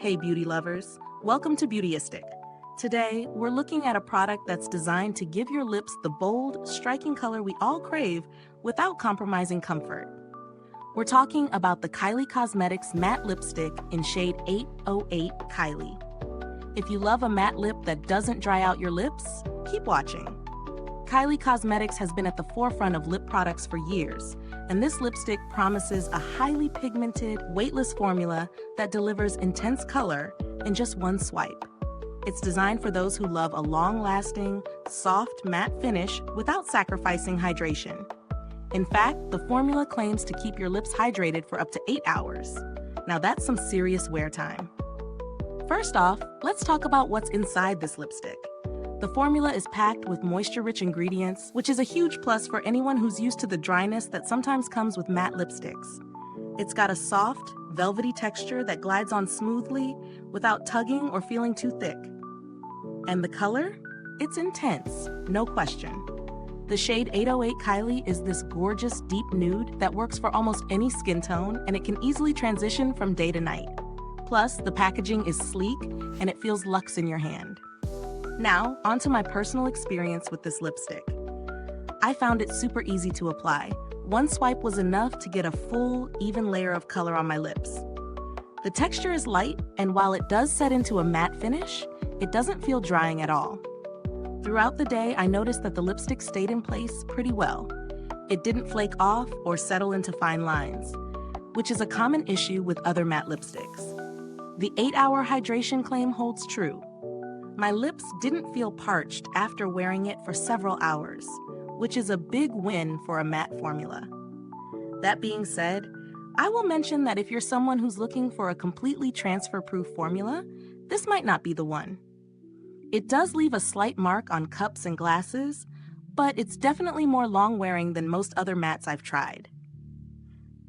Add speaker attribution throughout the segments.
Speaker 1: Hey beauty lovers, welcome to Beautyistic. Today, we're looking at a product that's designed to give your lips the bold, striking color we all crave without compromising comfort. We're talking about the Kylie Cosmetics Matte Lipstick in shade 808 Kylie. If you love a matte lip that doesn't dry out your lips, keep watching. Kylie Cosmetics has been at the forefront of lip products for years, and this lipstick promises a highly pigmented, weightless formula that delivers intense color in just one swipe. It's designed for those who love a long-lasting, soft, matte finish without sacrificing hydration. In fact, the formula claims to keep your lips hydrated for up to 8 hours. Now that's some serious wear time. First off, let's talk about what's inside this lipstick. The formula is packed with moisture-rich ingredients, which is a huge plus for anyone who's used to the dryness that sometimes comes with matte lipsticks. It's got a soft, velvety texture that glides on smoothly without tugging or feeling too thick. And the color? It's intense, no question. The shade 808 Kylie is this gorgeous deep nude that works for almost any skin tone, and it can easily transition from day to night. Plus, the packaging is sleek and it feels luxe in your hand. Now, onto my personal experience with this lipstick. I found it super easy to apply. One swipe was enough to get a full, even layer of color on my lips. The texture is light, and while it does set into a matte finish, it doesn't feel drying at all. Throughout the day, I noticed that the lipstick stayed in place pretty well. It didn't flake off or settle into fine lines, which is a common issue with other matte lipsticks. The 8-hour hydration claim holds true. My lips didn't feel parched after wearing it for several hours, which is a big win for a matte formula. That being said, I will mention that if you're someone who's looking for a completely transfer-proof formula, this might not be the one. It does leave a slight mark on cups and glasses, but it's definitely more long-wearing than most other mattes I've tried.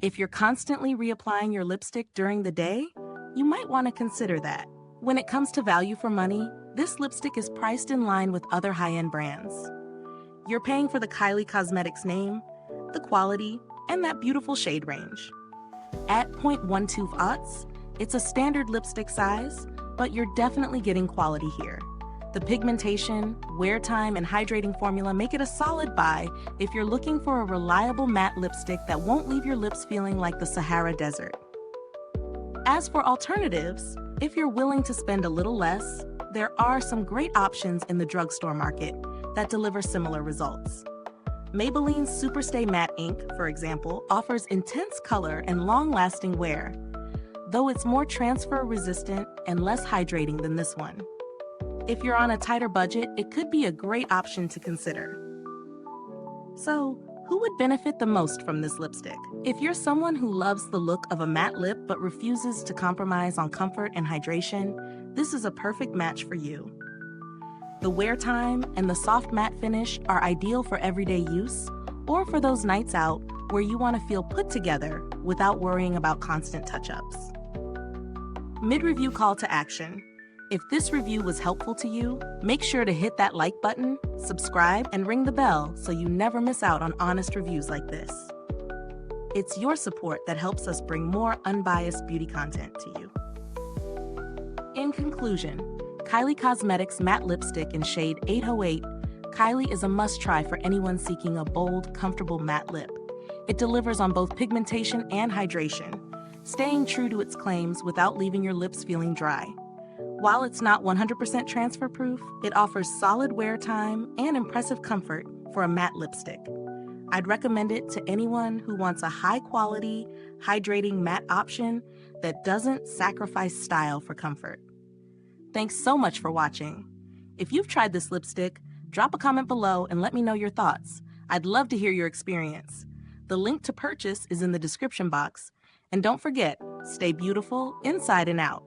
Speaker 1: If you're constantly reapplying your lipstick during the day, you might want to consider that. When it comes to value for money, this lipstick is priced in line with other high-end brands. You're paying for the Kylie Cosmetics name, the quality, and that beautiful shade range. At 0.12 aughts, it's a standard lipstick size, but you're definitely getting quality here. The pigmentation, wear time, and hydrating formula make it a solid buy if you're looking for a reliable matte lipstick that won't leave your lips feeling like the Sahara Desert. As for alternatives, if you're willing to spend a little less, there are some great options in the drugstore market that deliver similar results. Maybelline's Superstay Matte Ink, for example, offers intense color and long-lasting wear, though it's more transfer-resistant and less hydrating than this one. If you're on a tighter budget, it could be a great option to consider. So, who would benefit the most from this lipstick? If you're someone who loves the look of a matte lip but refuses to compromise on comfort and hydration, this is a perfect match for you. The wear time and the soft matte finish are ideal for everyday use or for those nights out where you want to feel put together without worrying about constant touch-ups. Mid-review call to action. If this review was helpful to you, make sure to hit that like button, subscribe, and ring the bell so you never miss out on honest reviews like this. It's your support that helps us bring more unbiased beauty content to you. In conclusion, Kylie Cosmetics Matte Lipstick in shade 808 Kylie is a must-try for anyone seeking a bold, comfortable matte lip. It delivers on both pigmentation and hydration, staying true to its claims without leaving your lips feeling dry. While it's not 100% transfer-proof, it offers solid wear time and impressive comfort for a matte lipstick. I'd recommend it to anyone who wants a high-quality, hydrating matte option that doesn't sacrifice style for comfort. Thanks so much for watching. If you've tried this lipstick, drop a comment below and let me know your thoughts. I'd love to hear your experience. The link to purchase is in the description box. And don't forget, stay beautiful inside and out.